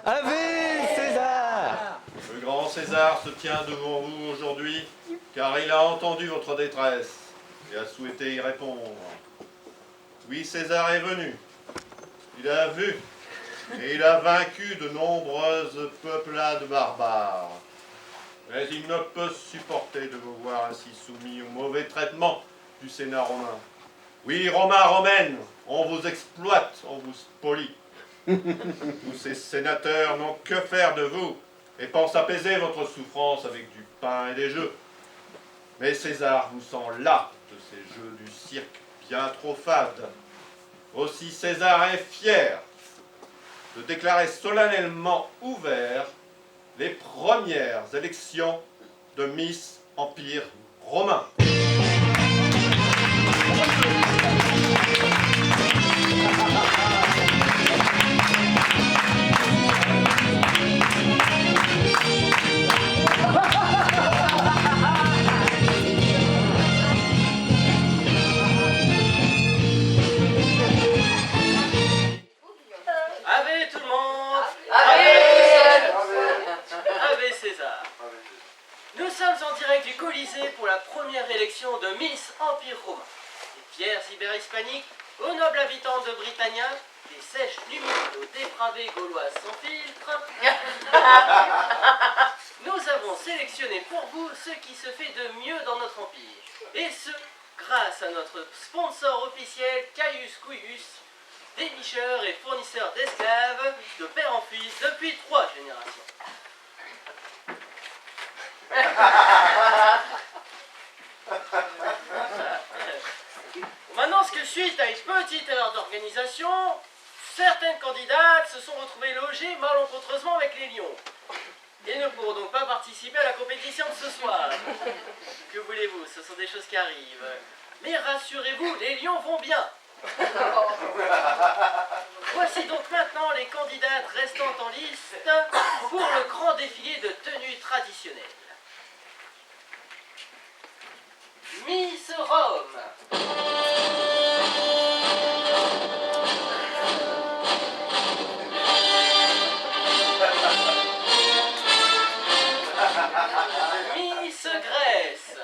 Ave César! Le grand César se tient devant vous aujourd'hui, car il a entendu votre détresse et a souhaité y répondre. Oui, César est venu. Il a vu et il a vaincu de nombreuses peuplades barbares. Mais il ne peut supporter de vous voir ainsi soumis au mauvais traitement du Sénat romain. Oui, Romains, Romaines, on vous exploite, on vous spolie. Tous ces sénateurs n'ont que faire de vous et pensent apaiser votre souffrance avec du pain et des jeux. Mais César vous sent las de ces jeux du cirque bien trop fades. Aussi César est fier de déclarer solennellement ouvert les premières élections de Miss Empire romain. Ave tout le monde! Ave César! Nous sommes en direct du Colisée pour la première élection de Miss Empire romain. Des pierres ibéro-hispaniques aux nobles habitants de Britannia, des sèches numides aux dépravés gaulois sans filtre. Nous avons sélectionné pour vous ce qui se fait de mieux dans notre empire. Et ce, grâce à notre sponsor officiel Caius Cuius, dénicheur et fournisseur d'esclaves de père en fils depuis 3 générations. Maintenant, ce que suite à une petite erreur d'organisation, certaines candidates se sont retrouvées logées malencontreusement avec les lions et ne pourront donc pas participer à la compétition de ce soir. Que voulez-vous, ce sont des choses qui arrivent. Mais rassurez-vous, les lions vont bien. Voici donc maintenant les candidates restantes en liste pour le grand défilé de tenues traditionnelles. Miss Rome. Miss Grèce.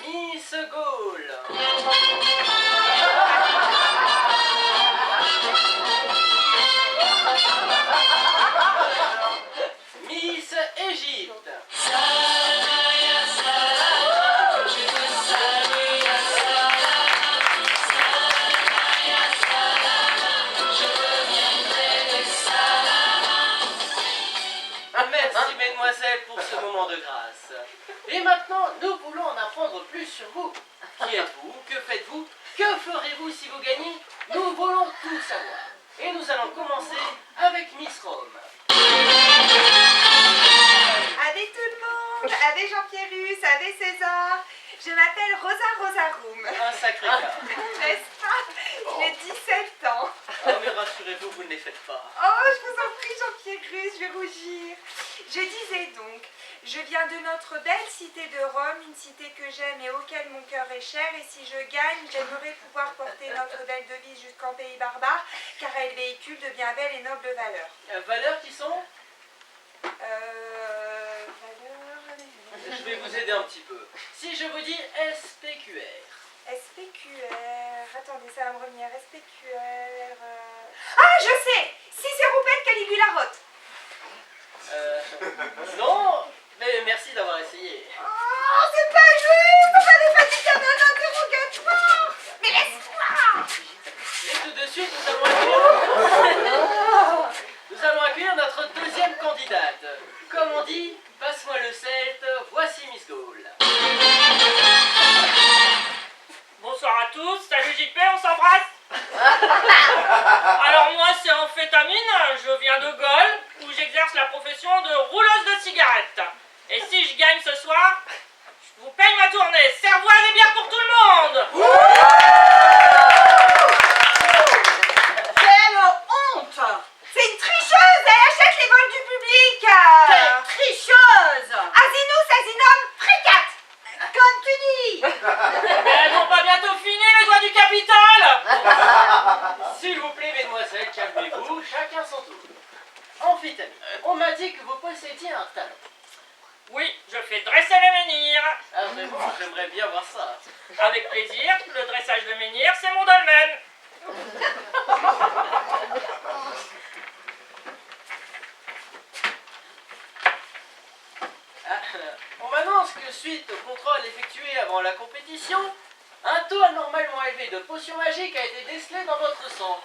Miss Gaule. Miss Égypte. Merci mesdemoiselles pour ce moment de grâce. Et maintenant, nous voulons en apprendre plus sur vous. Qui êtes-vous? Que faites-vous? Que ferez-vous si vous gagnez? Nous voulons tout savoir. Et nous allons commencer avec Miss Rome. Ave tout le monde, ave Jean-Pierrus, ave César. Je m'appelle Rosa Rosarum. Un sacré cas. N'est-ce pas? J'ai 17 ans. Oh, mais rassurez-vous, vous ne les faites pas. Oh, je vous en prie Jean-Pierrus, je vais rougir. Je disais donc, je viens de notre belle cité de Rome, une cité que j'aime et auquel mon cœur est cher. Et si je gagne, j'aimerais pouvoir porter notre belle devise jusqu'en pays barbare, car elle véhicule de bien belles et nobles valeurs. Valeurs qui sont? Valeurs... Je vais vous aider un petit peu. Si je vous dis SPQR. SPQR... Attendez, ça va me revenir. SPQR... Ah, je sais! Cicéro Bête Caligula Roth. Non, mais merci d'avoir essayé. Oh, c'est pas juste! On va les fatiguer d'un interrogatoire! Mais laisse-moi! Et tout de suite, nous allons accueillir notre deuxième candidate. Comme on dit, passe-moi le celte, voici Miss Gaule. Bonsoir à tous, salut JP, on s'embrasse. Alors moi c'est Amphétamine, je viens de Gaule, où j'exerce la profession de rouleuse de cigarettes. Et si je gagne ce soir, je vous paye ma tournée, cervoise et bière pour tout le monde. Quelle honte! C'est une tricheuse! Elle achète les vols du public! Quelle tricheuse! Asinus, Asinum, fricate! Comme tu dis! Mais elles vont pas bientôt Ah vraiment, j'aimerais bien voir ça. Avec plaisir, le dressage de menhir, c'est mon domaine. On m'annonce que suite au contrôle effectué avant la compétition, un taux anormalement élevé de potions magiques a été décelé dans votre sang.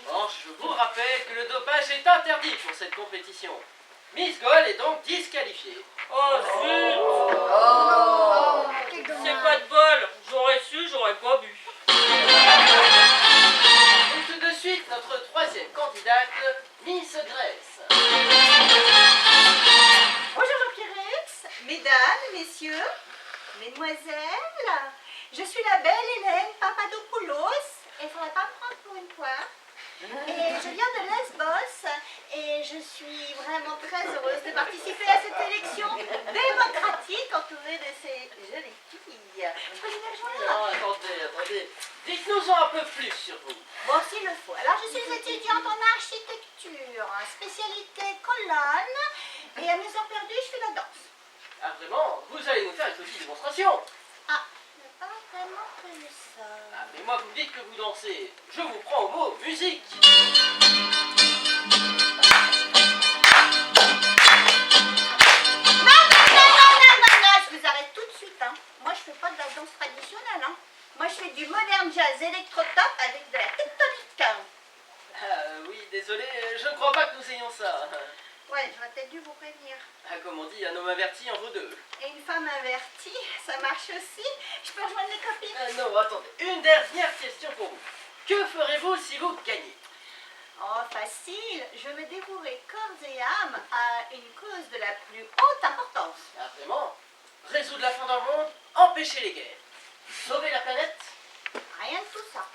Or, je vous rappelle que le dopage est interdit pour cette compétition. Miss Gold est donc disqualifiée. Oh zut! C'est pas de bol. J'aurais su, j'aurais pas bu. Et tout de suite, notre troisième candidate, Miss Grèce. Bonjour Jean-Pierre, mesdames, messieurs, mesdemoiselles, je suis la belle Hélène Papadopoulos, et il ne faudrait pas me prendre pour une poire. Et je viens de Lesbos, et je suis vraiment très heureuse de participer à cette élection démocratique entourée de ces jolies filles. Je peux les rejoindre? Non, attendez. Dites-nous-en un peu plus sur vous. Bon, s'il le faut. Alors, je suis étudiante en architecture, spécialité colonne, et à mes heures perdues, je fais la danse. Ah vraiment, vous allez nous faire une petite démonstration. Ah, je n'ai pas vraiment prévu ça. Ah, mais moi, vous me dites que vous dansez. Je vous prends au mot, musique. Non, je vous arrête tout de suite, hein. Moi, je fais pas de la danse traditionnelle, hein. Moi, je fais du modern jazz électro-top avec de la tectonique. Oui, désolé, je ne crois pas que nous ayons ça. Ouais, j'aurais peut-être dû vous prévenir. Ah, comme on dit, un homme averti en vaut deux. Et une femme avertie, ça marche aussi. Je peux rejoindre les copines. Non, attendez, une dernière question pour vous. Que ferez-vous si vous gagnez? Oh, facile. Je me dévouerai corps et âme à une cause de la plus haute importance. Ah, vraiment? Résoudre la faim dans le monde, empêcher les guerres, sauver la planète? Rien de tout ça.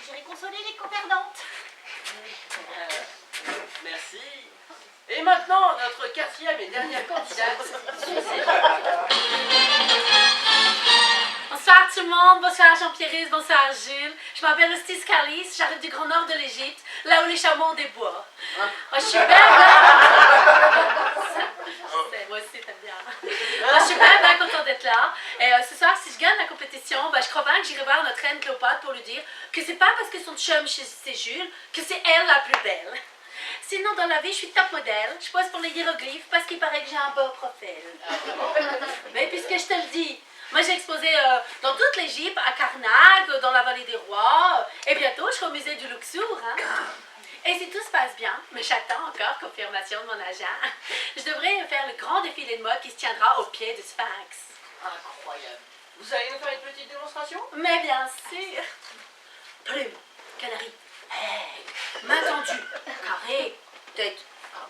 J'irai consoler les co-perdantes. Merci. Et maintenant, notre quatrième et dernière candidate, Suzy. Bonsoir tout le monde, bonsoir Jean-Pierre, bonsoir Jules. Je m'appelle Ostis Kalis, j'arrive du grand nord de l'Égypte, là où les chameaux ont des bois. Oh, je suis bien, moi aussi, t'aimes bien. Je suis bien contente d'être là. Et ce soir, si je gagne la compétition, je crois bien que j'irai voir notre reine Cléopâtre pour lui dire que c'est pas parce que son chum c'est Jules que c'est elle la plus belle. Sinon, dans la vie, je suis top modèle. Je pose pour les hiéroglyphes parce qu'il paraît que j'ai un beau profil. Mais puisque je te le dis, moi j'ai exposé dans toute l'Égypte, à Karnak, dans la vallée des rois, et bientôt je serai au musée du Luxor. Hein. Et si tout se passe bien, mais j'attends encore confirmation de mon agent, je devrais faire le grand défilé de mode qui se tiendra au pied du Sphinx. Incroyable. Vous allez nous faire une petite démonstration? Mais bien sûr. Plume, canari, hey, main tendue, carré, tête,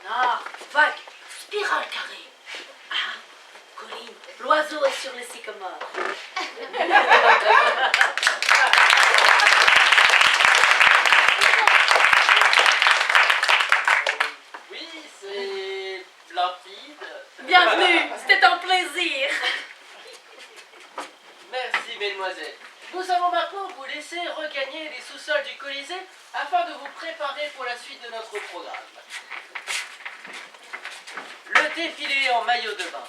canard, vague, spirale carrée. Ah, colline, l'oiseau est sur le sycomore. Oui, c'est limpide. Bienvenue, c'était un plaisir. Merci, mesdemoiselles. Nous allons maintenant vous laisser regagner les sous-sols du Colisée afin de vous préparer pour la suite de notre programme. Le défilé en maillot de bain.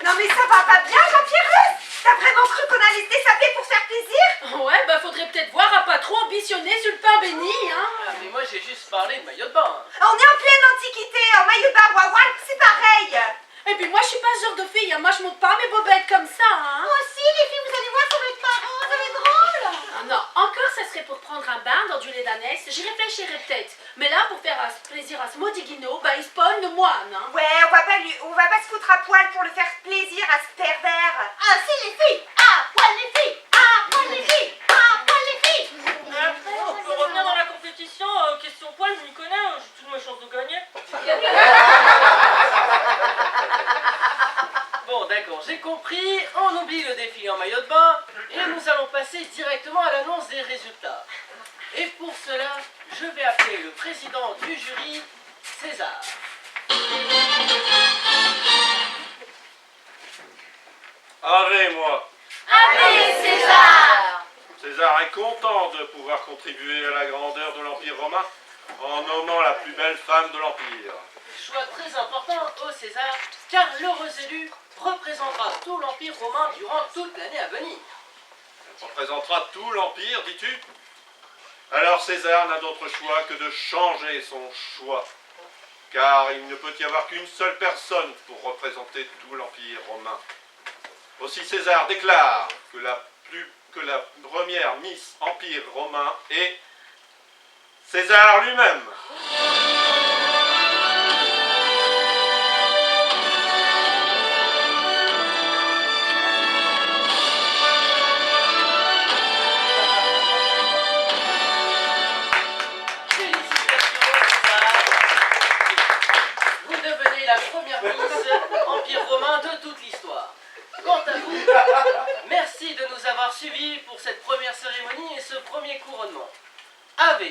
Non mais ça va pas bien, Jean-Pierre? T'as vraiment cru qu'on allait se dessaper pour se faire plaisir? Ouais, faudrait peut-être voir à pas trop ambitionner sur le pain béni, hein. Ah, mais moi j'ai juste parlé de maillot de bain. On est en pleine antiquité, en maillot de bain, waouh, c'est pareil. Et puis moi, je suis pas ce genre de fille, hein. Moi je monte pas mes bobettes comme ça, hein. Moi aussi, les filles, vous allez voir, ça va être marrant, ça va être drôle. Ah non, encore ça serait pour prendre un bain dans du lait d'ânesse, j'y réfléchirais peut-être. Mais là, pour faire plaisir à ce maudit guinot, il spawn le moine, hein. Ouais, on va pas se foutre à poil pour le faire plaisir à ce pervers. Ah, c'est les filles. Ah, poil les filles. Ah, poil les filles. Ah, poil les filles. On peut revenir dans la compétition, question poil, je m'y connais, j'ai toutes mes chances de gagner. Bon, d'accord, j'ai compris. On oublie le défilé en maillot de bain et nous allons passer directement à l'annonce des résultats. Et pour cela, je vais appeler le président du jury, César. Avec-moi. Allez, César. César est content de pouvoir contribuer à la grandeur de l'Empire romain en nommant la plus belle femme de l'Empire. Choix très important au César, car l'heureux élu représente représentera tout l'Empire romain durant toute l'année à venir. Elle représentera tout l'Empire, dis-tu? Alors César n'a d'autre choix que de changer son choix, car il ne peut y avoir qu'une seule personne pour représenter tout l'Empire romain. Aussi César déclare que la première Miss Empire romain est César lui-même. Vous devenez la première Miss Empire romain de toute l'histoire. Quant à vous, merci de nous avoir suivis pour cette première cérémonie et ce premier couronnement. Ave